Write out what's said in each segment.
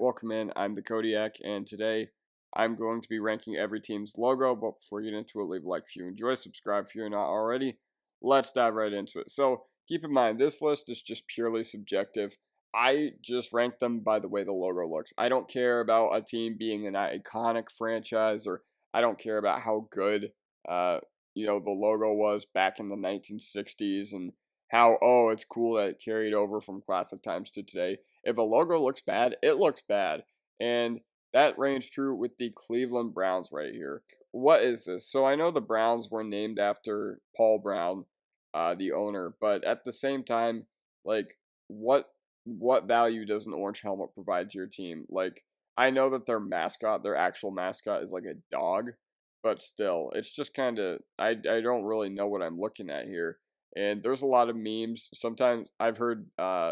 welcome in. I'm the Kodiak, and today I'm going to be ranking every team's logo. But before we get into it, leave a like if you enjoy, subscribe if you're not already. Let's dive right into it. So keep in mind, this list is just purely subjective. I just rank them by the way the logo looks. I don't care about a team being an iconic franchise, or I don't care about how good, uh, the logo was back in the 1960s, and how it's cool that it carried over from classic times to today. If a logo looks bad, it looks bad. And that reigns true with the Cleveland Browns right here. What is this? So I know the Browns were named after Paul Brown, the owner, but at the same time, like what what value does an orange helmet provide to your team? Like, I know that their mascot, their actual mascot is like a dog, but still, it's just kind of I don't really know what I'm looking at here. And there's a lot of memes. Sometimes I've heard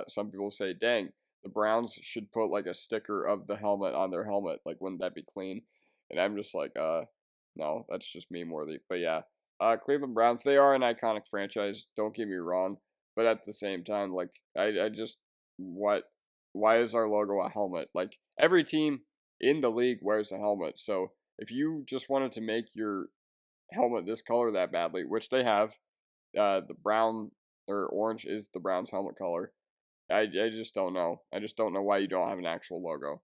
some people say, "Dang, the Browns should put like a sticker of the helmet on their helmet. Like, wouldn't that be clean?" And I'm just like, no, that's just meme worthy. But yeah, Cleveland Browns, they are an iconic franchise. Don't get me wrong, but at the same time, like, I just what why is our logo a helmet? Like, every team in the league wears a helmet. So if you just wanted to make your helmet this color that badly, which they have, the brown or orange is the Browns helmet color. I just don't know. I just don't know why you don't have an actual logo.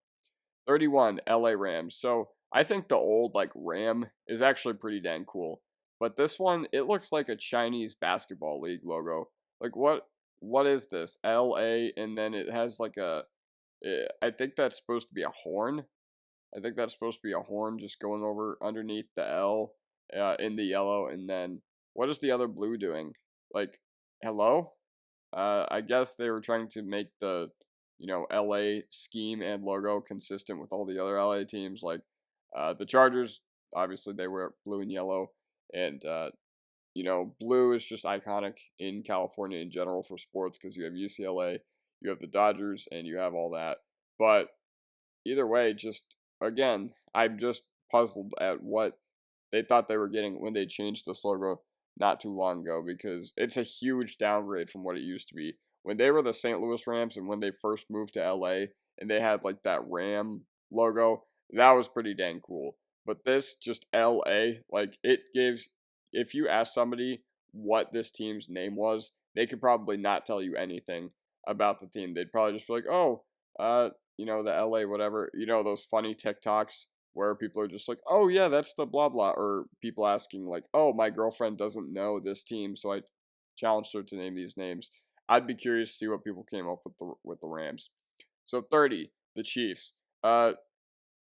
31 LA Rams. So I think the old like Ram is actually pretty dang cool. But this one, it looks like a Chinese basketball league logo. Like, what is this? LA, and then it has like I think that's supposed to be a horn. I think that's supposed to be a horn just going over underneath the L in the yellow. And then what is the other blue doing? Like, hello? I guess they were trying to make the, LA scheme and logo consistent with all the other LA teams. Like, the Chargers, obviously, they were blue and yellow. And, blue is just iconic in California in general for sports because you have UCLA, you have the Dodgers, and you have all that. But either way, just again, I'm just puzzled at what they thought they were getting when they changed this logo not too long ago, because it's a huge downgrade from what it used to be. When they were the St. Louis Rams and when they first moved to LA and they had like that Ram logo, that was pretty dang cool. But this just LA, like it gives, if you ask somebody what this team's name was, they could probably not tell you anything about the team. They'd probably just be like, oh, the LA whatever, those funny TikToks where people are just like, "Oh yeah, that's the blah blah," or people asking like, "Oh, my girlfriend doesn't know this team, so I challenged her to name these names." I'd be curious to see what people came up with the Rams. So 30, the Chiefs.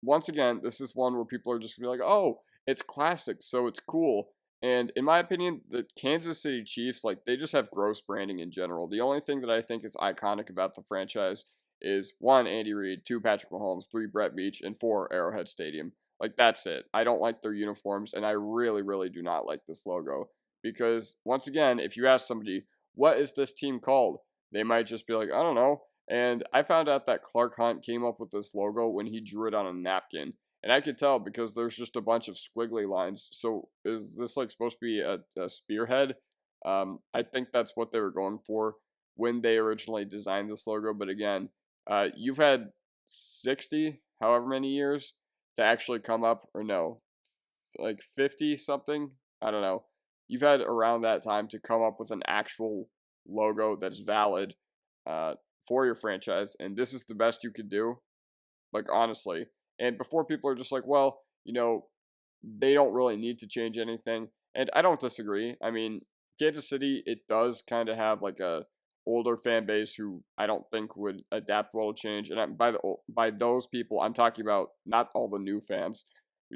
Once again, this is one where people are just gonna be like, "Oh, it's classic, so it's cool." And in my opinion, the Kansas City Chiefs, like, they just have gross branding in general. The only thing that I think is iconic about the franchise is one, Andy Reid, two, Patrick Mahomes, three, Brett Beach, and four, Arrowhead Stadium. Like, that's it. I don't like their uniforms, and I really, really do not like this logo. Because, once again, if you ask somebody, what is this team called? They might just be like, I don't know. And I found out that Clark Hunt came up with this logo when he drew it on a napkin. And I could tell because there's just a bunch of squiggly lines. So is this like supposed to be a spearhead? I think that's what they were going for when they originally designed this logo. But again, you've had 60, however many years to actually come up, or no, like 50 something. I don't know. You've had around that time to come up with an actual logo that's valid uh, for your franchise. And this is the best you could do, like, honestly. And before people are just like, well, they don't really need to change anything. And I don't disagree. I mean, Kansas City, it does kind of have like a older fan base who I don't think would adapt well to change. And by those people, I'm talking about not all the new fans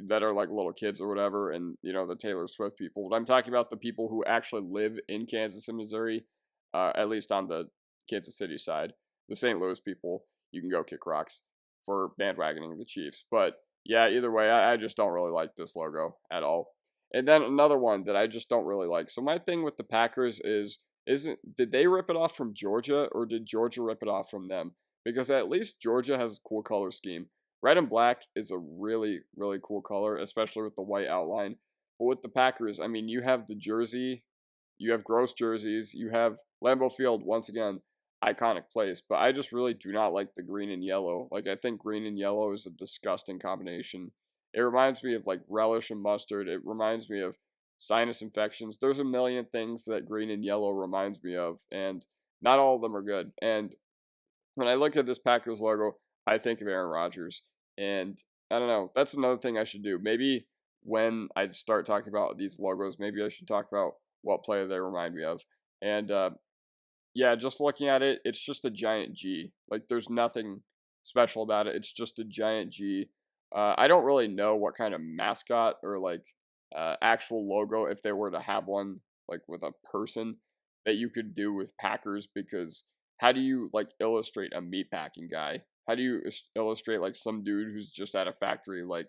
that are like little kids or whatever, and the Taylor Swift people. But I'm talking about the people who actually live in Kansas and Missouri, at least on the Kansas City side. The St. Louis people, you can go kick rocks for bandwagoning the Chiefs. But yeah, either way, I just don't really like this logo at all. And then another one that I just don't really like. So my thing with the Packers did they rip it off from Georgia, or did Georgia rip it off from them? Because at least Georgia has a cool color scheme. Red and black is a really, really cool color, especially with the white outline. But with the Packers, I mean, you have the jersey, you have gross jerseys, you have Lambeau Field once again. iconic place, but I just really do not like the green and yellow. Like, I think green and yellow is a disgusting combination. It reminds me of like relish and mustard. It reminds me of sinus infections. There's a million things that green and yellow reminds me of, and not all of them are good. And when I look at this Packers logo, I think of Aaron Rodgers. And I don't know. That's another thing I should do. Maybe when I start talking about these logos, maybe I should talk about what player they remind me of. And yeah, just looking at it, it's just a giant G. Like, there's nothing special about it. It's just a giant G. I don't really know what kind of mascot or like actual logo, if they were to have one, like with a person that you could do with Packers, because how do you like illustrate a meatpacking guy? How do you illustrate like some dude who's just at a factory, like,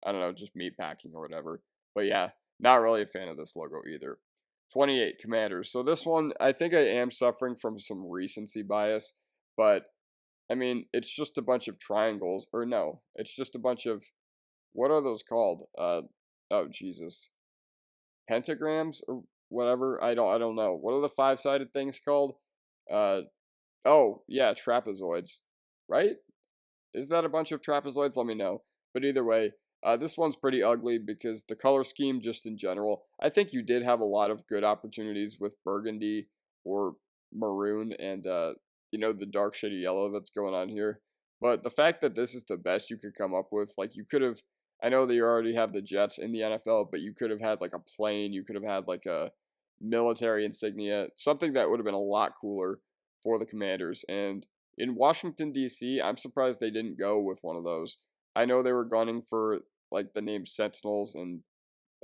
I don't know, just meatpacking or whatever? But yeah, not really a fan of this logo either. 28 Commanders. So this one, I think I am suffering from some recency bias, but I mean, it's just a bunch of triangles, or no, it's just a bunch of, what are those called? Oh Jesus, pentagrams or whatever. I don't know. What are the five-sided things called? Uh, oh yeah, trapezoids, right? Is that a bunch of trapezoids? Let me know. But either way, this one's pretty ugly because the color scheme, just in general, I think you did have a lot of good opportunities with burgundy or maroon and, the dark shady yellow that's going on here. But the fact that this is the best you could come up with, like, you could have, I know that you already have the Jets in the NFL, but you could have had like a plane, you could have had like a military insignia, something that would have been a lot cooler for the Commanders. And in Washington, D.C., I'm surprised they didn't go with one of those. I know they were gunning for like the name Sentinels, and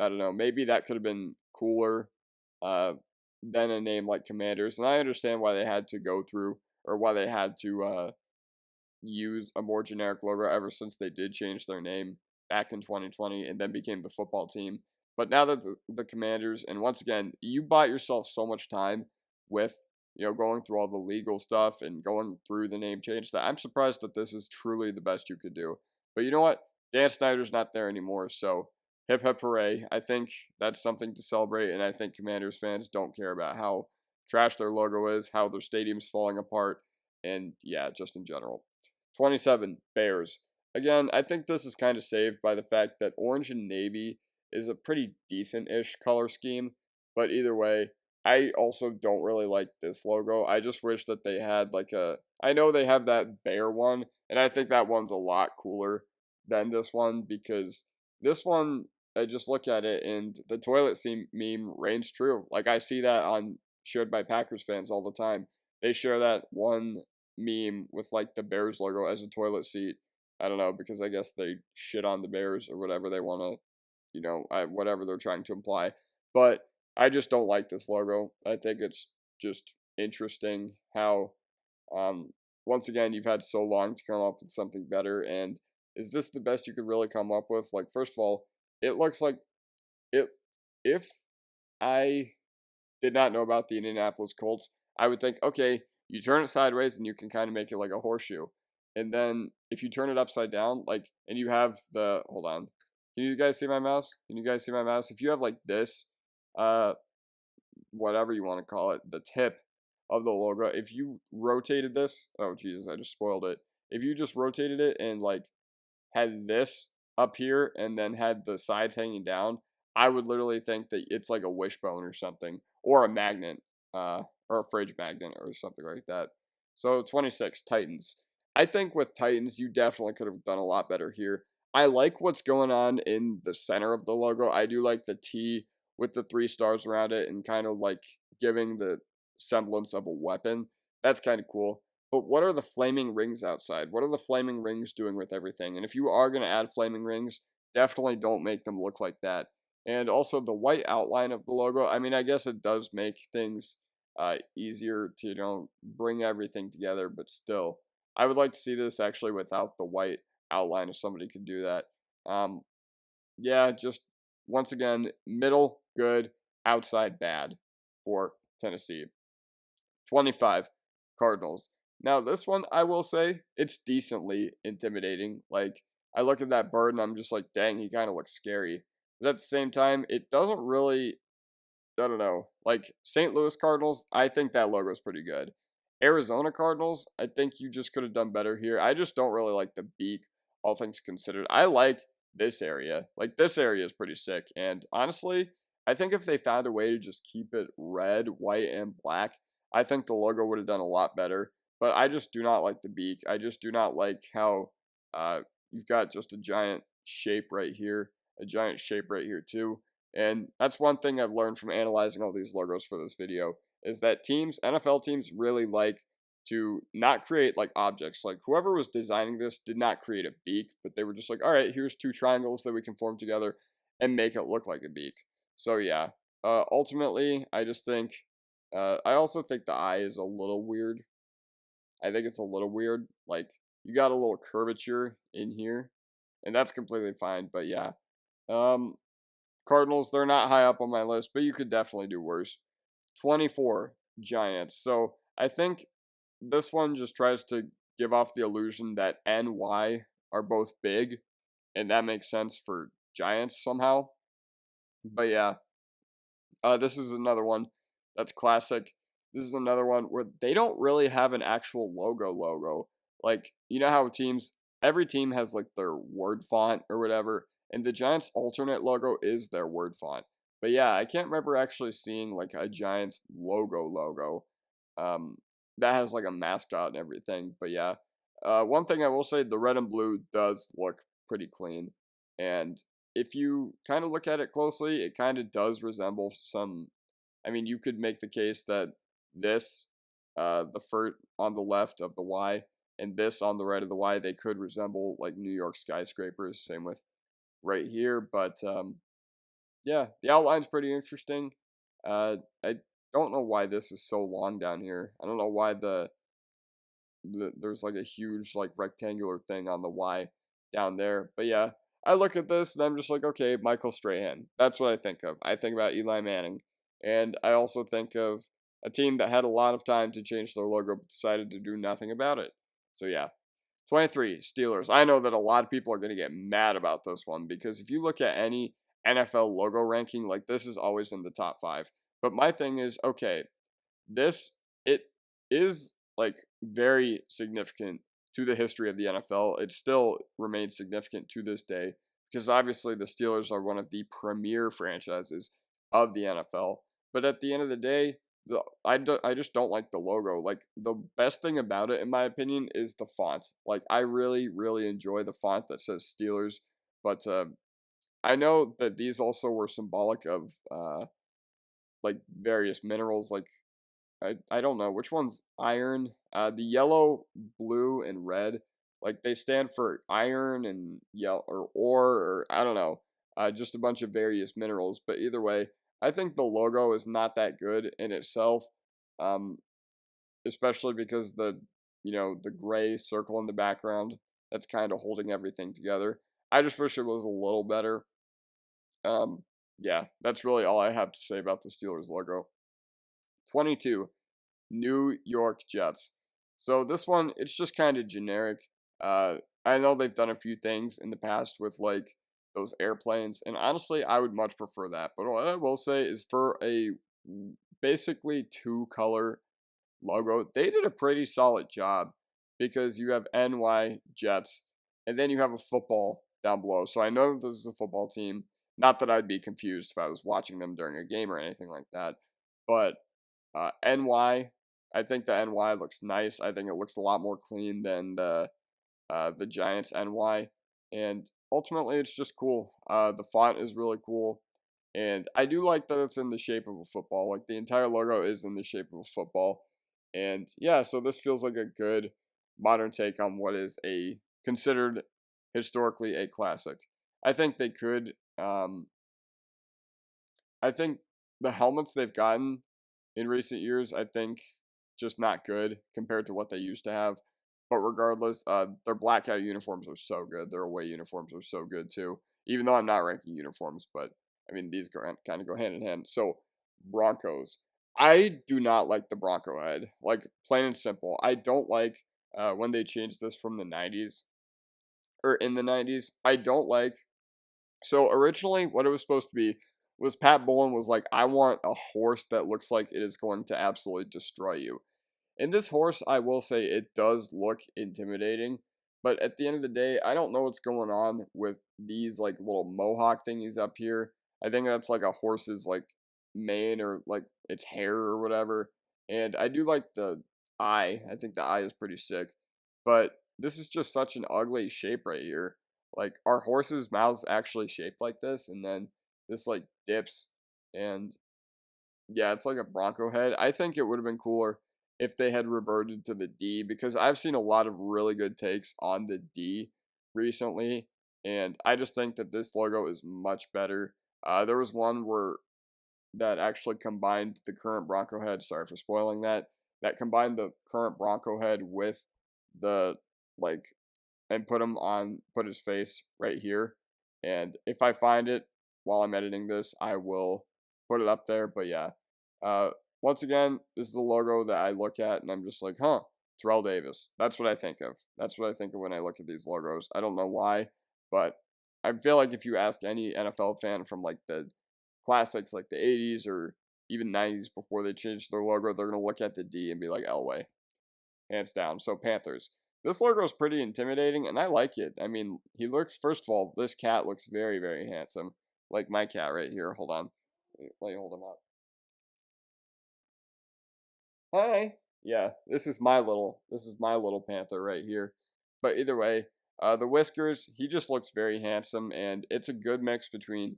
I don't know, maybe that could have been cooler uh, than a name like Commanders. And I understand why they had to go through, or why they had to use a more generic logo ever since they did change their name back in 2020 and then became the football team. But now that the Commanders, and once again, you bought yourself so much time with, going through all the legal stuff and going through the name change, that I'm surprised that this is truly the best you could do. But you know what? Dan Snyder's not there anymore, so hip hip hooray. I think that's something to celebrate, and I think Commanders fans don't care about how trash their logo is, how their stadium's falling apart, and yeah, just in general. 27, Bears. Again, I think this is kind of saved by the fact that orange and navy is a pretty decent-ish color scheme, but either way, I also don't really like this logo. I just wish that they had like I know they have that bear one, and I think that one's a lot cooler than this one, because this one, I just look at it and the toilet seat meme reigns true. Like, I see that on shared by Packers fans all the time. They share that one meme with like the Bears logo as a toilet seat. I don't know, because I guess they shit on the Bears or whatever they want to, whatever they're trying to imply. But I just don't like this logo. I think it's just interesting how, um, once again, you've had so long to come up with something better. And is this the best you could really come up with? Like, first of all, it looks like it. If I did not know about the Indianapolis Colts, I would think, okay, you turn it sideways and you can kind of make it like a horseshoe. And then if you turn it upside down, like, and you have hold on. Can you guys see my mouse? Can you guys see my mouse? If you have like this, uh, whatever you want to call it, the tip of the logo, if you rotated this, oh Jesus, I just spoiled it. If you just rotated it and like had this up here and then had the sides hanging down, I would literally think that it's like a wishbone or something, or a magnet, or a fridge magnet or something like that. So 26, Titans. I think with Titans, you definitely could have done a lot better here. I like what's going on in the center of the logo. I do like the T with the 3 stars around it and kind of like giving the semblance of a weapon. That's kind of cool. But what are the flaming rings outside? What are the flaming rings doing with everything? And if you are going to add flaming rings, definitely don't make them look like that. And also the white outline of the logo, I mean, I guess it does make things easier to, bring everything together, but still, I would like to see this actually without the white outline if somebody could do that. Um, yeah, just once again, middle, good, outside, bad for Tennessee. 25, Cardinals. Now, this one, I will say, it's decently intimidating. Like, I look at that bird and I'm just like, dang, he kind of looks scary. But at the same time, it doesn't really, I don't know. Like, St. Louis Cardinals, I think that logo is pretty good. Arizona Cardinals, I think you just could have done better here. I just don't really like the beak, all things considered. I like this area. Like, this area is pretty sick. And honestly, I think if they found a way to just keep it red, white, and black, I think the logo would have done a lot better. But I just do not like the beak. I just do not like how uh, you've got just a giant shape right here, a giant shape right here too. And that's one thing I've learned from analyzing all these logos for this video is that teams, NFL teams, really like to not create like objects. Like whoever was designing this did not create a beak, but they were just like, all right, here's two triangles that we can form together and make it look like a beak. So yeah, ultimately, I just think, I also think the eye is a little weird. I think it's a little weird. Like you got a little curvature in here, and that's completely fine. But yeah, um, Cardinals, they're not high up on my list, but you could definitely do worse. 24 Giants. So I think this one just tries to give off the illusion that N, Y are both big, and that makes sense for Giants somehow. But yeah, this is another one that's classic. This is another one where they don't really have an actual logo. Like, you know how every team has like their word font or whatever, and the Giants' alternate logo is their word font. But yeah, I can't remember actually seeing like a Giants logo. Um, that has like a mascot and everything. But yeah, one thing I will say, the red and blue does look pretty clean, and if you kind of look at it closely, it kind of does resemble some. I mean, you could make the case that this, the fur on the left of the Y, and this on the right of the Y, they could resemble like New York skyscrapers. Same with right here, but yeah, the outline's pretty interesting. I don't know why this is so long down here. I don't know why there's like a huge like rectangular thing on the Y down there. But yeah, I look at this and I'm just like, okay, Michael Strahan. That's what I think of. I think about Eli Manning. And I also think of a team that had a lot of time to change their logo but decided to do nothing about it. So yeah. 23 Steelers. I know that a lot of people are going to get mad about this one because if you look at any NFL logo ranking, like this is always in the top 5. But my thing is, okay, this it is like very significant to the history of the NFL. It still remains significant to this day because obviously the Steelers are one of the premier franchises of the NFL. But at the end of the day, I just don't like the logo. Like the best thing about it, in my opinion, is the font. Like I really enjoy the font that says Steelers, but I know that these also were symbolic of like various minerals, like I don't know which one's iron. The yellow, blue, and red, like they stand for iron and yellow or ore, or I don't know, just a bunch of various minerals. But either way, I think the logo is not that good in itself, um, especially because the gray circle in the background that's kind of holding everything together. I just wish it was a little better. Um, yeah, that's really all I have to say about the Steelers logo. 22. New York Jets. So this one, it's just kind of generic. I know they've done a few things in the past with like those airplanes, and honestly, I would much prefer that. But what I will say is for a basically two-color logo, they did a pretty solid job because you have NY Jets, and then you have a football down below. So I know this is a football team. Not that I'd be confused if I was watching them during a game or anything like that, but NY, I think the NY looks nice. I think it looks a lot more clean than the Giants NY, and ultimately it's just cool. The font is really cool, and I do like that it's in the shape of a football. Like the entire logo is in the shape of a football, and yeah, so this feels like a good modern take on what is a considered historically a classic. I think they could. I think the helmets they've gotten in recent years, I think, just not good compared to what they used to have. But regardless, their blackout uniforms are so good. Their away uniforms are so good too. Even though I'm not ranking uniforms, but I mean these kind of go hand in hand. So Broncos, I do not like the Bronco head. Like plain and simple, I don't like when they changed this from the '90s or in the '90s. I don't like. So originally, what it was supposed to be was Pat Bullen was like, I want a horse that looks like it is going to absolutely destroy you. And this horse, I will say, it does look intimidating. But at the end of the day, I don't know what's going on with these like little mohawk thingies up here. I think that's like a horse's like mane or like its hair or whatever. And I do like the eye. I think the eye is pretty sick. But this is just such an ugly shape right here. Like, our horses' mouths actually shaped like this, and then this like dips, and yeah, it's like a Bronco head. I think it would have been cooler if they had reverted to the D, because I've seen a lot of really good takes on the D recently, and I just think that this logo is much better. There was one where that actually combined the current Bronco head. Sorry for spoiling that. That combined the current Bronco head with the like and put his face right here. And if I find it while I'm editing this, I will put it up there. But yeah, uh, once again, this is a logo that I look at and I'm just like, huh, Terrell Davis. That's what I think of. That's what I think of when I look at these logos. I don't know why, but I feel like if you ask any NFL fan from like the classics, like the 80s or even 90s before they changed their logo, they're going to look at the D and be like, Elway, hands down. So Panthers. This logo is pretty intimidating, and I like it. I mean, he looks, first of all, this cat looks very, very handsome. Like my cat right here. Hold on. Let me hold him up. Hi. Yeah, this is my little panther right here. But either way, the whiskers, he just looks very handsome, and it's a good mix between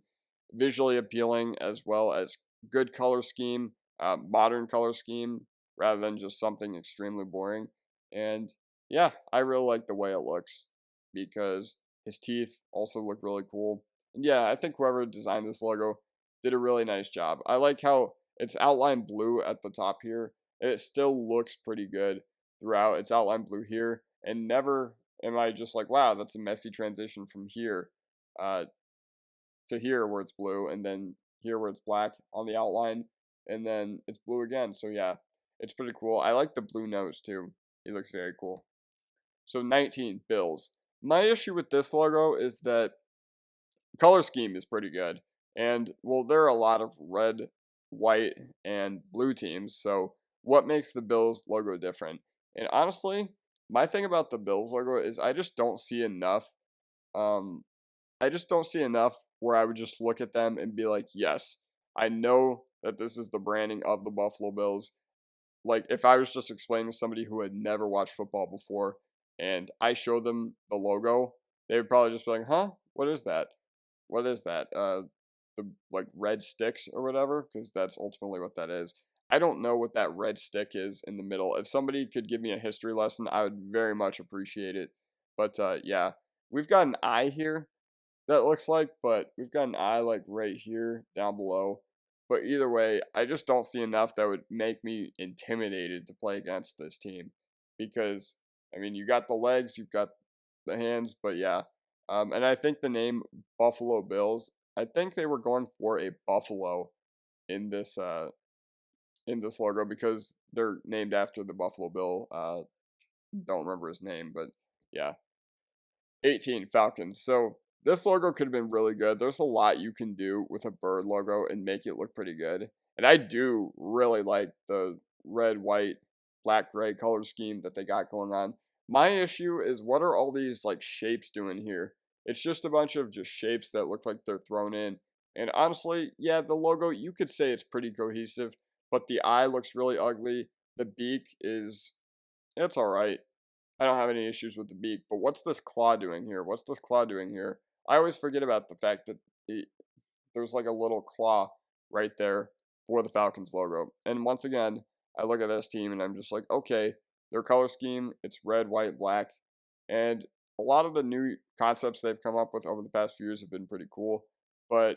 visually appealing as well as good color scheme, modern color scheme, rather than just something extremely boring. And yeah, I really like the way it looks because his teeth also look really cool. And yeah, I think whoever designed this logo did a really nice job. I like how it's outlined blue at the top here. It still looks pretty good throughout. It's outlined blue here, and never am I just like, wow, that's a messy transition from here uh, to here where it's blue, and then here where it's black on the outline, and then it's blue again. So yeah, it's pretty cool. I like the blue nose too. He looks very cool. So 19, Bills. My issue with this logo is that color scheme is pretty good. And well, there are a lot of red, white, and blue teams. So what makes the Bills logo different? And honestly, my thing about the Bills logo is I just don't see enough. Um, I just don't see enough where I would just look at them and be like, yes, I know that this is the branding of the Buffalo Bills. Like, if I was just explaining to somebody who had never watched football before and I showed them the logo, they would probably just be like, huh, what is that? What is that? The like red sticks or whatever, because that's ultimately what that is. I don't know what that red stick is in the middle. If somebody could give me a history lesson, I would very much appreciate it. But yeah, we've got an eye here that looks like, but we've got an eye like right here down below. But either way, I just don't see enough that would make me intimidated to play against this team. Because, I mean, you got the legs, you've got the hands, but yeah. And I think the name Buffalo Bills, I think they were going for a buffalo in this logo because they're named after the Buffalo Bill. Don't remember his name, but yeah. 18 Falcons. So this logo could have been really good. There's a lot you can do with a bird logo and make it look pretty good. And I do really like the red, white, black, gray color scheme that they got going on. My issue is what are all these like shapes doing here? It's just a bunch of just shapes that look like they're thrown in. And honestly, yeah, the logo, you could say it's pretty cohesive, but the eye looks really ugly. The beak is, it's all right. I don't have any issues with the beak, but what's this claw doing here? What's this claw doing here? I always forget about the fact that there's like a little claw right there for the Falcons logo. And once again, I look at this team and I'm just like, okay, their color scheme, it's red, white, black. And a lot of the new concepts they've come up with over the past few years have been pretty cool. But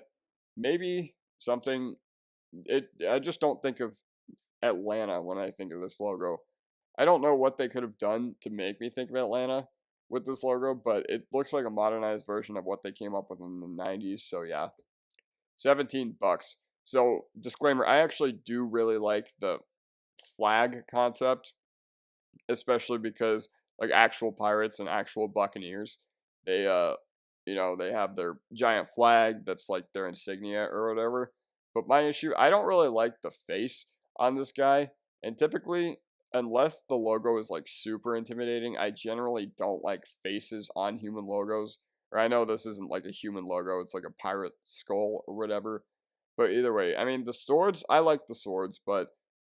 maybe something, I just don't think of Atlanta when I think of this logo. I don't know what they could have done to make me think of Atlanta with this logo, but it looks like a modernized version of what they came up with in the 90s. So yeah, 17 bucks. So disclaimer, I actually do really like the flag concept, especially because like actual pirates and actual buccaneers, they they have their giant flag that's like their insignia or whatever. But my issue, I don't really like the face on this guy. And typically unless the logo is like super intimidating, I generally don't like faces on human logos. Or I know this isn't like a human logo, it's like a pirate skull or whatever. But either way, I mean, the swords, I like the swords, but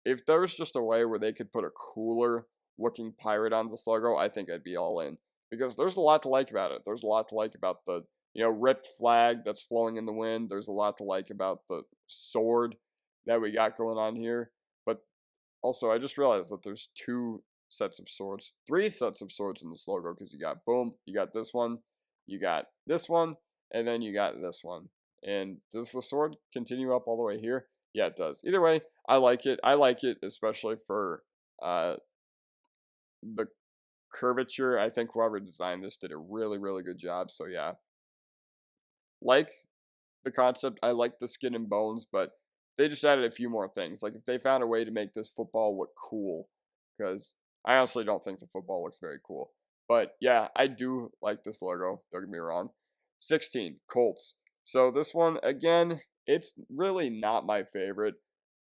if there was just a way where they could put a cooler looking pirate on this logo, I think I'd be all in. Because there's a lot to like about it. There's a lot to like about the, ripped flag that's flowing in the wind. There's a lot to like about the sword that we got going on here. But also, I just realized that there's two sets of swords, three sets of swords in this logo, because you got boom, you got this one, you got this one, and then you got this one. And does the sword continue up all the way here? Yeah, it does. Either way, I like it. I like it especially for uh, the curvature. I think whoever designed this did a really, really good job. So yeah, like the concept. I like the skin and bones, but they just added a few more things. Like if they found a way to make this football look cool, because I honestly don't think the football looks very cool. But yeah, I do like this logo. Don't get me wrong. 16, Colts. So this one, again, it's really not my favorite,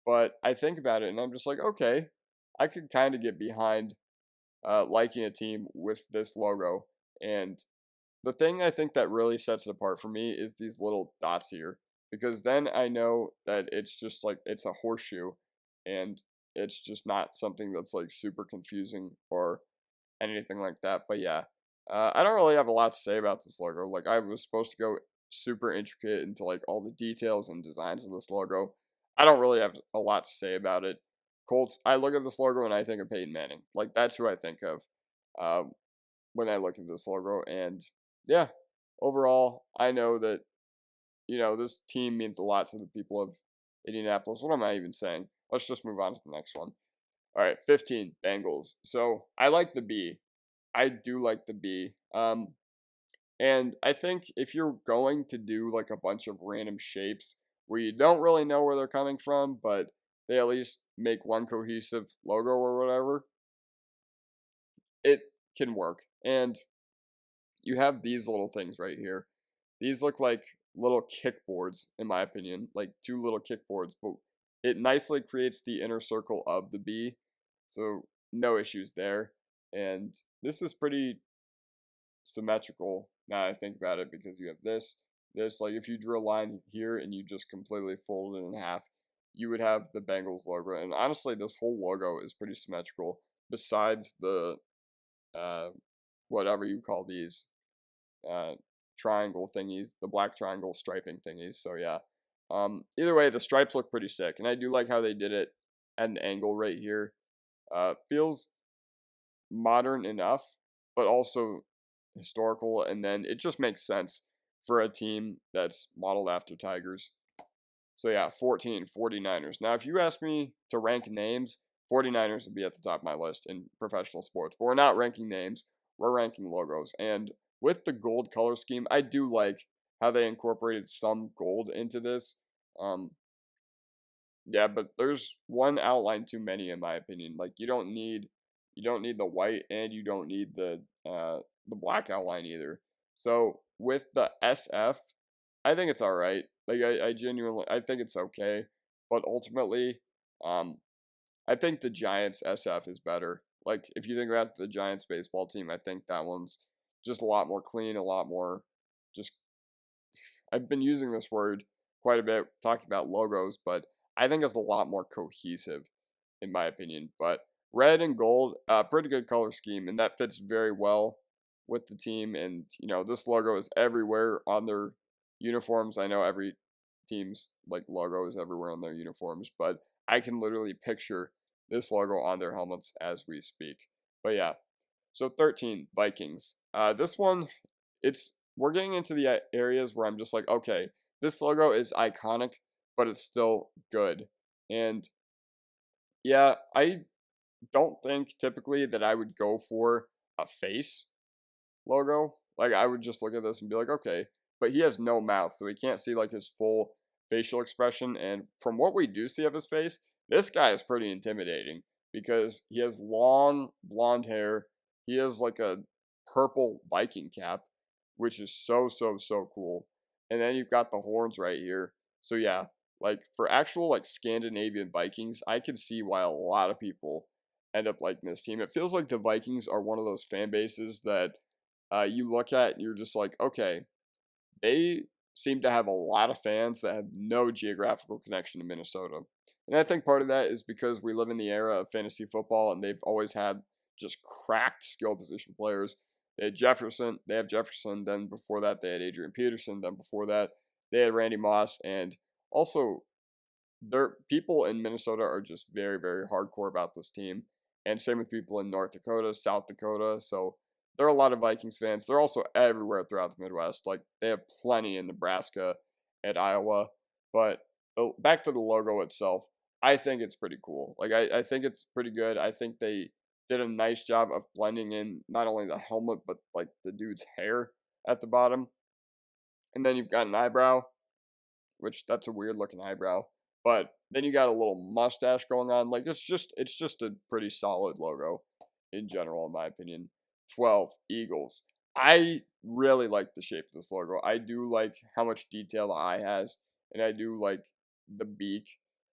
but I think about it and I'm just like, okay, I could kind of get behind liking a team with this logo. And the thing I think that really sets it apart for me is these little dots here, because then I know that it's just like it's a horseshoe and it's just not something that's like super confusing or anything like that. But yeah, I don't really have a lot to say about this logo. Like I was supposed to go super intricate into like all the details and designs of this logo. I don't really have a lot to say about it. Colts, I look at this logo and I think of Peyton Manning. Like that's who I think of when I look at this logo. And yeah, overall, I know that this team means a lot to the people of Indianapolis. What am I even saying? Let's just move on to the next one. All right, 15, Bengals. So I like the B. I do like the B. And I think if you're going to do like a bunch of random shapes where you don't really know where they're coming from, but they at least make one cohesive logo or whatever, it can work. And you have these little things right here. These look like little kickboards, in my opinion, like two little kickboards, but it nicely creates the inner circle of the B. So no issues there. And this is pretty symmetrical now I think about it, because you have this, like if you drew a line here and you just completely fold it in half, you would have the Bengals logo. And honestly, this whole logo is pretty symmetrical, besides the uh, whatever you call these uh, triangle thingies, the black triangle striping thingies. So yeah, either way, the stripes look pretty sick, and I do like how they did it at an angle right here. Feels modern enough, but also historical, and then it just makes sense for a team that's modeled after Tigers. So yeah, 14, 49ers. Now, if you ask me to rank names, 49ers would be at the top of my list in professional sports. But we're not ranking names, we're ranking logos. And with the gold color scheme, I do like how they incorporated some gold into this. Um, yeah, but there's one outline too many in my opinion. Like you don't need the white, and you don't need the black outline either. So with the SF, I think it's all right. Like I genuinely I think it's okay, but ultimately, um, I think the Giants SF is better. Like if you think about the Giants baseball team, I think that one's just a lot more clean, a lot more just. I've been using this word quite a bit talking about logos, but I think it's a lot more cohesive in my opinion. But red and gold, pretty good color scheme, and that fits very well with the team. And this logo is everywhere on their uniforms. I know every team's like logo is everywhere on their uniforms, but I can literally picture this logo on their helmets as we speak. But yeah, so 13, Vikings. This one, we're getting into the areas where I'm just like, okay, this logo is iconic, but it's still good. And yeah, I don't think typically that I would go for a face logo. Like I would just look at this and be like, okay, but he has no mouth, so we can't see like his full facial expression. And from what we do see of his face, this guy is pretty intimidating because he has long blonde hair. He has like a purple Viking cap, which is so so so cool. And then you've got the horns right here. So yeah, like for actual like Scandinavian Vikings, I could see why a lot of people end up liking this team. It feels like the Vikings are one of those fan bases that you look at and you're just like, okay, they seem to have a lot of fans that have no geographical connection to Minnesota. And I think part of that is because we live in the era of fantasy football and they've always had just cracked skill position players. They have Jefferson, then before that they had Adrian Peterson, then before that they had Randy Moss, and also there people in Minnesota are just very, very hardcore about this team. And same with people in North Dakota, South Dakota. So there are a lot of Vikings fans. They're also everywhere throughout the Midwest. Like they have plenty in Nebraska and Iowa. But back to the logo itself, I think it's pretty cool. Like I think it's pretty good. I think they did a nice job of blending in not only the helmet but like the dude's hair at the bottom. And then you've got an eyebrow, which that's a weird looking eyebrow. But then you got a little mustache going on. Like it's just a pretty solid logo in general, in my opinion. 12 Eagles. I really like the shape of this logo. I do like how much detail the eye has, and I do like the beak.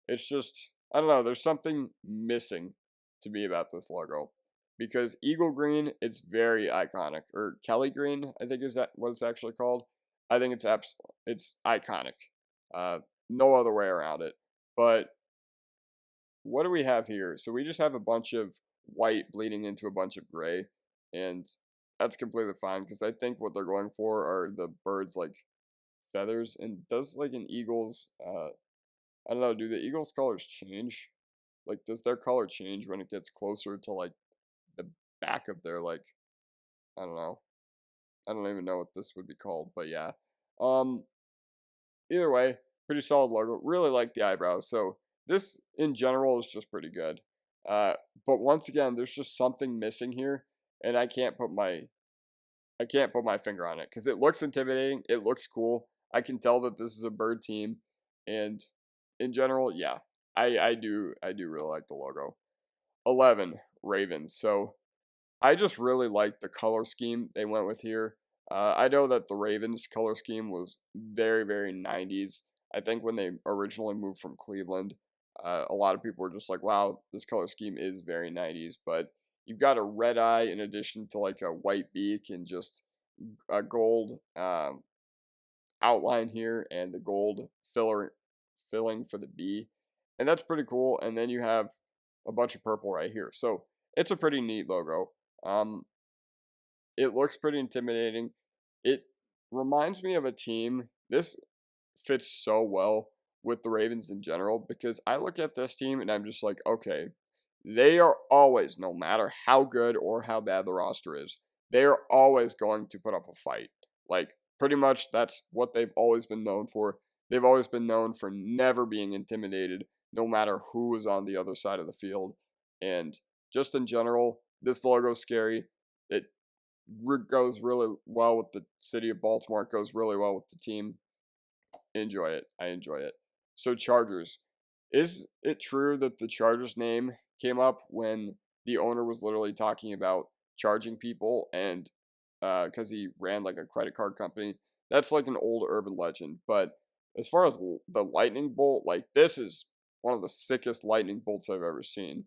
It's just I don't know. There's something missing to me about this logo because Eagle Green, it's very iconic. Or Kelly Green, I think is that what it's actually called. I think it's iconic. Uh, no other way around it. But what do we have here? So we just have a bunch of white bleeding into a bunch of gray, and that's completely fine because I think what they're going for are the birds like feathers. And does like an eagle's I don't know, do the eagle's colors change? Like does their color change when it gets closer to like the back of their like I don't know. I don't even know what this would be called, but yeah. Um Either way, pretty solid logo. Really like the eyebrows. So this in general is just pretty good. Uh, but once again, there's just something missing here, and I can't put my finger on it because it looks intimidating. It looks cool. I can tell that this is a bird team, and in general, yeah, I do really like the logo. 11 Ravens. So I just really like the color scheme they went with here. I know that the Ravens color scheme was very, very 90s. I think when they originally moved from Cleveland, a lot of people were just like, wow, this color scheme is very 90s. But you've got a red eye in addition to like a white beak and just a gold outline here and the gold filling for the B. And that's pretty cool. And then you have a bunch of purple right here. So it's a pretty neat logo. Um, it looks pretty intimidating. It reminds me of a team. This fits so well with the Ravens in general because I look at this team and I'm just like, okay, they are always, no matter how good or how bad the roster is, they are always going to put up a fight. Like, pretty much that's what they've always been known for. They've always been known for never being intimidated, no matter who is on the other side of the field. And just in general, this logo's scary. It goes really well with the city of Baltimore. It goes really well with the team. Enjoy it. I enjoy it. So Chargers. Is it true that the Chargers name came up when the owner was literally talking about charging people and because he ran like a credit card company? That's like an old urban legend. But as far as the lightning bolt, like this is one of the sickest lightning bolts I've ever seen.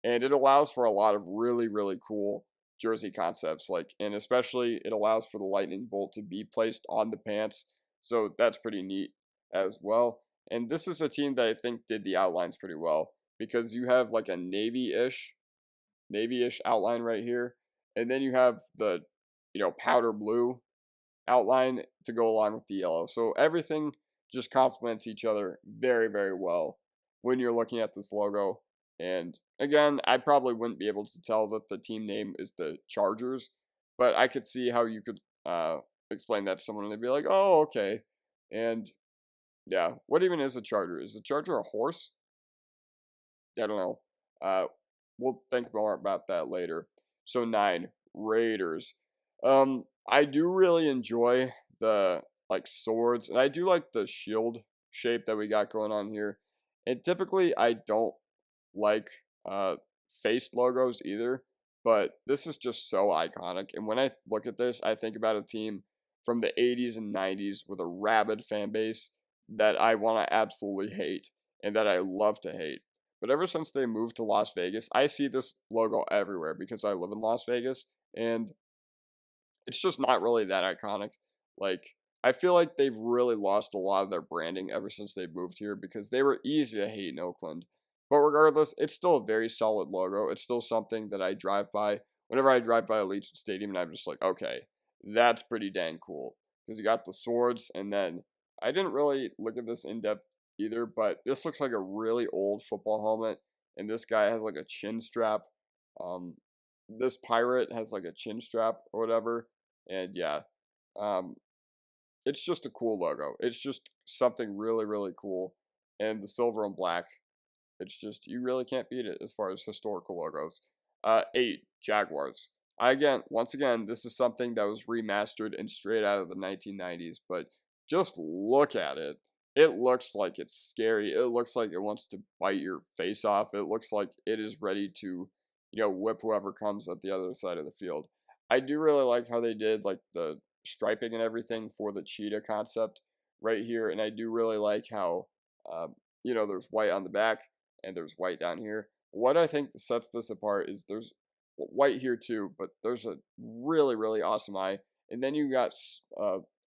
And it allows for a lot of really, really cool jersey concepts. Like, and especially it allows for the lightning bolt to be placed on the pants. So that's pretty neat as well. And this is a team that I think did the outlines pretty well because you have like a navy-ish outline right here, and then you have the powder blue outline to go along with the yellow. So everything just complements each other very, very well when you're looking at this logo. And again, I probably wouldn't be able to tell that the team name is the Chargers, but I could see how you could explain that to someone and they'd be like, "Oh, okay." And yeah, what even is a charger? Is a charger a horse? I don't know. Uh, we'll think more about that later. So 9 Raiders. I do really enjoy the like swords, and I do like the shield shape that we got going on here. And typically, I don't like faced logos either, but this is just so iconic. And when I look at this, I think about a team from the 80s and 90s with a rabid fan base that I want to absolutely hate and that I love to hate. but ever since they moved to Las Vegas, I see this logo everywhere because I live in Las Vegas, and it's just not really that iconic. Like, I feel like they've really lost a lot of their branding ever since they moved here because they were easy to hate in Oakland. But regardless, it's still a very solid logo. It's still something that I drive by whenever I drive by Allegiant Stadium, and I'm just like, okay, that's pretty dang cool. Because you got the swords, and then I didn't really look at this in depth either, but this looks like a really old football helmet, and this guy has like a chin strap. Um, this pirate has like a chin strap or whatever, and yeah, um, it's just a cool logo. It's just something really, really cool. And the silver and black, it's just, you really can't beat it as far as historical logos. 8, Jaguars. Once again, this is something that was remastered and straight out of the 1990s, but just look at it. It looks like it's scary. It looks like it wants to bite your face off. It looks like it is ready to, whip whoever comes at the other side of the field. I do really like how they did like the striping and everything for the cheetah concept right here, and I do really like how, there's white on the back and there's white down here. What I think sets this apart is there's white here too, but there's a really, really awesome eye. And then you got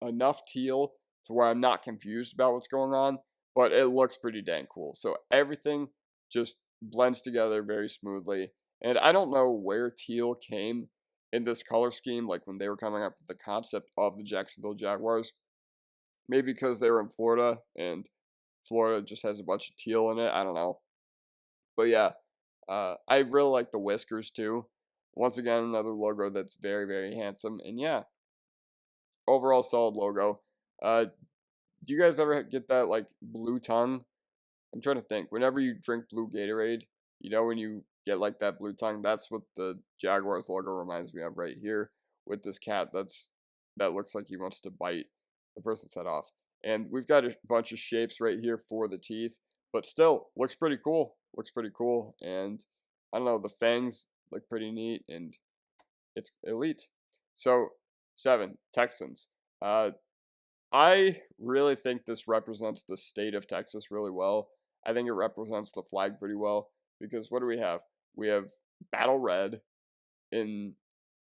enough teal to where I'm not confused about what's going on, but it looks pretty dang cool. So everything just blends together very smoothly. And I don't know where teal came in this color scheme, like when they were coming up with the concept of the Jacksonville Jaguars. Maybe because they were in Florida and Florida just has a bunch of teal in it. I don't know. But yeah, I really like the whiskers too. Once again, another logo that's very, very handsome. And yeah, overall solid logo. Do you guys ever get that like blue tongue? I'm trying to think. Whenever you drink blue Gatorade, when you get like that blue tongue, that's what the Jaguars logo reminds me of right here with this cat that looks like he wants to bite the person's head off. And we've got a bunch of shapes right here for the teeth, but still looks pretty cool. Looks pretty cool. And I don't know, the fangs look pretty neat and it's elite. So 7, Texans. I really think this represents the state of Texas really well. I think it represents the flag pretty well because what do we have? We have battle red in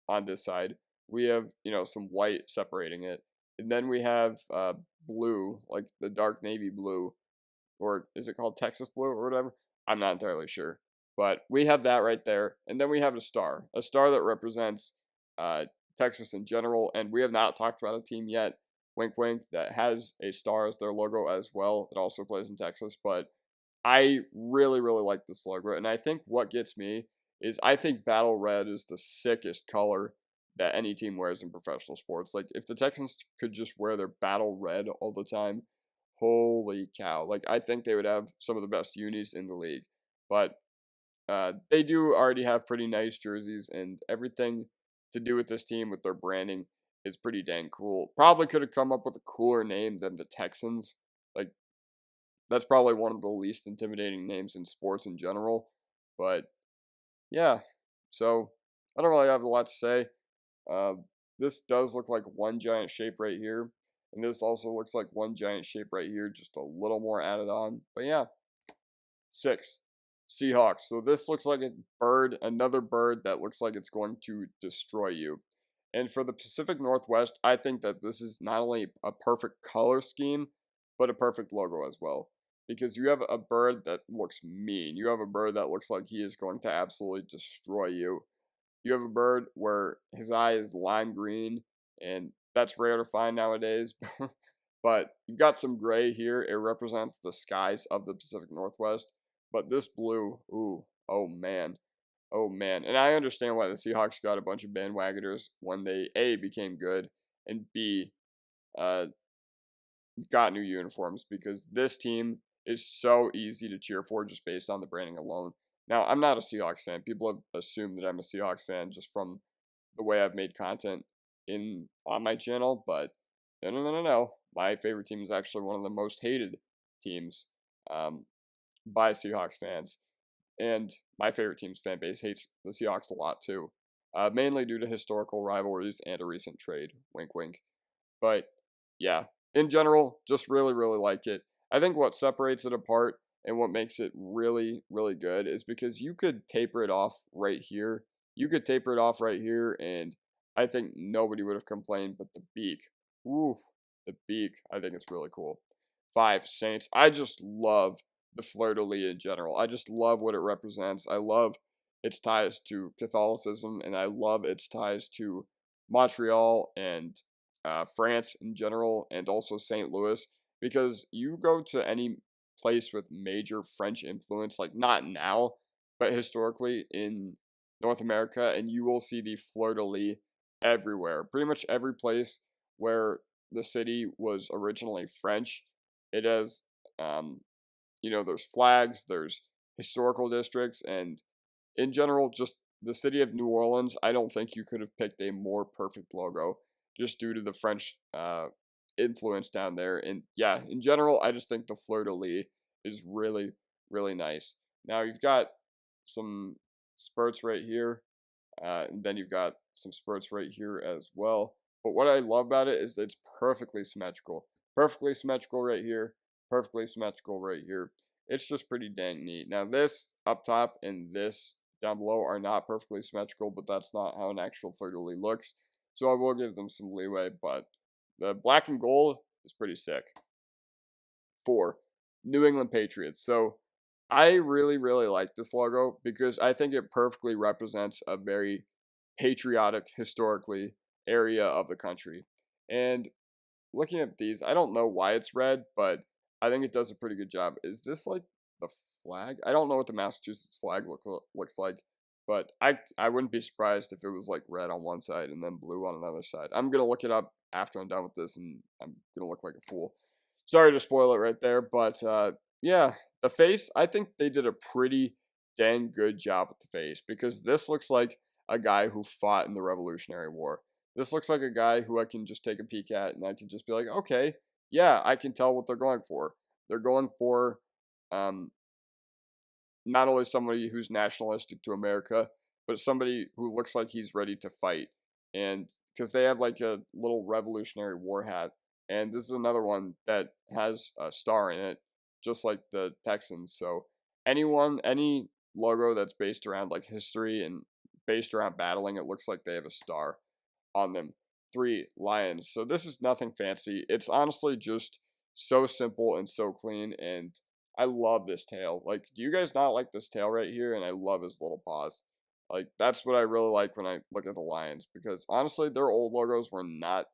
on this side. We have, some white separating it. And then we have blue, like the dark navy blue, or is it called Texas blue or whatever? I'm not entirely sure. But we have that right there. And then we have a star that represents Texas in general. And we have not talked about a team yet, wink wink, that has a star as their logo as well. It also plays in Texas. But I really, really like this logo. And I think what gets me is I think battle red is the sickest color that any team wears in professional sports. Like, if the Texans could just wear their battle red all the time, holy cow. Like, I think they would have some of the best unis in the league. But they do already have pretty nice jerseys, and everything to do with this team, with their branding, is pretty dang cool. Probably could have come up with a cooler name than the Texans. Like, that's probably one of the least intimidating names in sports in general. But yeah, so I don't really have a lot to say. Uh, this does look like one giant shape right here. And this also looks like one giant shape right here, just a little more added on. But yeah, 6, Seahawks. So this looks like a bird, another bird that looks like it's going to destroy you. And for the Pacific Northwest, I think that this is not only a perfect color scheme, but a perfect logo as well. Because you have a bird that looks mean. You have a bird that looks like he is going to absolutely destroy you. You have a bird where his eye is lime green, and that's rare to find nowadays. But you've got some gray here. It represents the skies of the Pacific Northwest. But this blue, ooh, oh man. Oh man. And I understand why the Seahawks got a bunch of bandwagoners when they A, became good, and B, uh, got new uniforms, because this team is so easy to cheer for just based on the branding alone. Now, I'm not a Seahawks fan. People have assumed that I'm a Seahawks fan just from the way I've made content on my channel, but no, no, no, no, no. My favorite team is actually one of the most hated teams um, by Seahawks fans, and my favorite team's fan base hates the Seahawks a lot too, mainly due to historical rivalries and a recent trade. Wink, wink. But yeah, in general, just really, really like it. I think what separates it apart and what makes it really, really good is because you could taper it off right here. You could taper it off right here, and I think nobody would have complained. But the beak, ooh, the beak, I think it's really cool. 5, Saints. I just love the fleur-de-lis in general. I just love what it represents. I love its ties to Catholicism, and I love its ties to Montreal and France in general, and also St. Louis. Because you go to any place with major French influence, like not now, but historically in North America, and you will see the fleur-de-lis everywhere. Pretty much every place where the city was originally French, it has, um, there's flags, there's historical districts, and in general, just the city of New Orleans, I don't think you could have picked a more perfect logo just due to the French influence down there. And yeah, in general, I just think the fleur de lis is really, really nice. Now you've got some spurts right here, and then you've got some spurts right here as well. But what I love about it is that it's perfectly symmetrical. Perfectly symmetrical right here, perfectly symmetrical right here. It's just pretty dang neat. Now this up top and this down below are not perfectly symmetrical, but that's not how an actual fleur-de-lis looks. So I will give them some leeway, but the black and gold is pretty sick. 4, New England Patriots. So I really, really like this logo because I think it perfectly represents a very patriotic, historically, area of the country. And looking at these, I don't know why it's red, but I think it does a pretty good job. Is this like the flag? I don't know what the Massachusetts flag looks like, but I wouldn't be surprised if it was like red on one side and then blue on another side. I'm gonna look it up after I'm done with this, and I'm gonna look like a fool. Sorry to spoil it right there, but yeah, the face. I think they did a pretty dang good job with the face because this looks like a guy who fought in the Revolutionary War. This looks like a guy who I can just take a peek at and I can just be like, okay, yeah, I can tell what they're going for. They're going for um, not only somebody who's nationalistic to America, but somebody who looks like he's ready to fight. And because they have like a little Revolutionary War hat. And this is another one that has a star in it, just like the Texans. So any logo that's based around like history and based around battling, it looks like they have a star on them. 3, Lions. So this is nothing fancy. It's honestly just so simple and so clean, and I love this tail. Like, do you guys not like this tail right here? And I love his little paws. Like, that's what I really like when I look at the Lions, because honestly, their old logos were not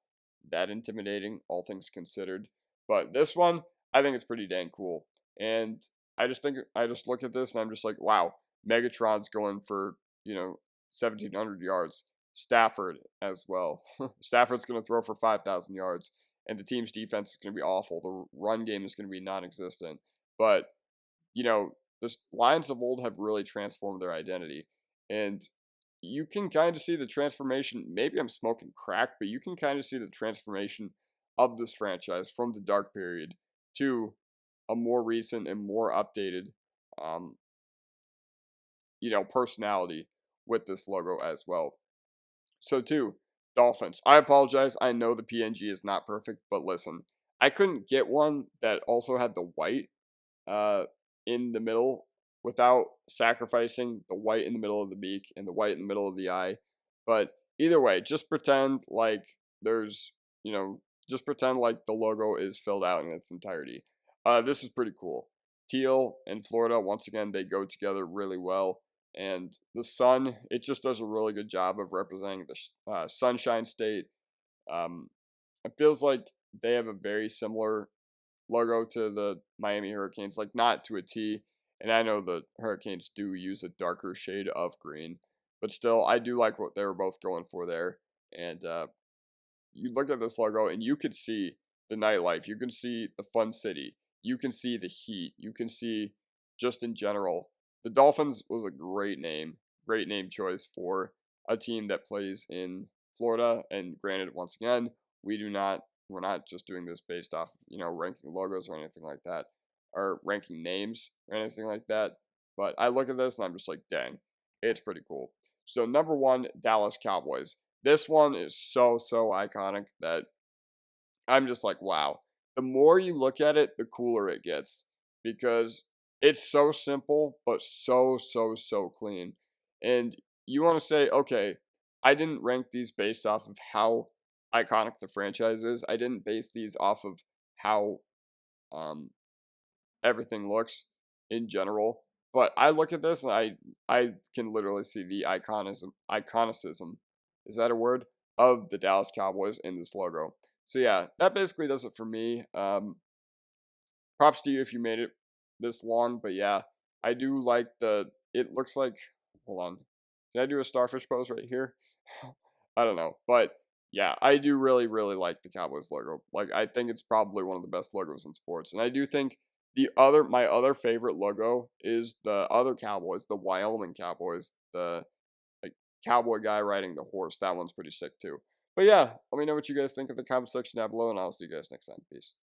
that intimidating, all things considered. But this one, I think it's pretty dang cool. And I just look at this and I'm just like, wow, Megatron's going for, 1,700 yards. Stafford as well. Stafford's going to throw for 5,000 yards, and the team's defense is going to be awful. The run game is going to be non existent. But, the Lions of old have really transformed their identity. And you can kind of see the transformation. Maybe I'm smoking crack, but you can kind of see the transformation of this franchise from the dark period to a more recent and more updated, um, personality with this logo as well. So, 2, Dolphins. I apologize. I know the PNG is not perfect, but listen, I couldn't get one that also had the white uh, in the middle without sacrificing the white in the middle of the beak and the white in the middle of the eye. But either way, just pretend like there's, just pretend like the logo is filled out in its entirety. This is pretty cool. Teal and Florida, once again, they go together really well. And the sun, it just does a really good job of representing the Sunshine State. It feels like they have a very similar logo to the Miami Hurricanes, like not to a T. And I know the Hurricanes do use a darker shade of green, but still, I do like what they were both going for there. And you look at this logo and you could see the nightlife, you can see the fun city, you can see the heat, you can see just in general. The Dolphins was a great name choice for a team that plays in Florida. And granted, once again, we're not just doing this based off, ranking logos or anything like that, or ranking names or anything like that. But I look at this and I'm just like, dang, it's pretty cool. So number 1, Dallas Cowboys. This one is so, so iconic that I'm just like, wow. The more you look at it, the cooler it gets. Because It's so simple, but so clean. And you want to say, okay, I didn't rank these based off of how iconic the franchise is. I didn't base these off of how um, everything looks in general. But I look at this and I can literally see the iconicism, is that a word? Of the Dallas Cowboys in this logo. So yeah, that basically does it for me. Props to you if you made it this long, but yeah, I do like it looks like, hold on. Can I do a starfish pose right here? I don't know, but yeah, I do really like the Cowboys logo. Like, I think it's probably one of the best logos in sports, and I do think my other favorite logo is the other Cowboys, the Wyoming Cowboys, the like cowboy guy riding the horse. That one's pretty sick too. But yeah, let me know what you guys think of the comment section down below, and I'll see you guys next time. Peace.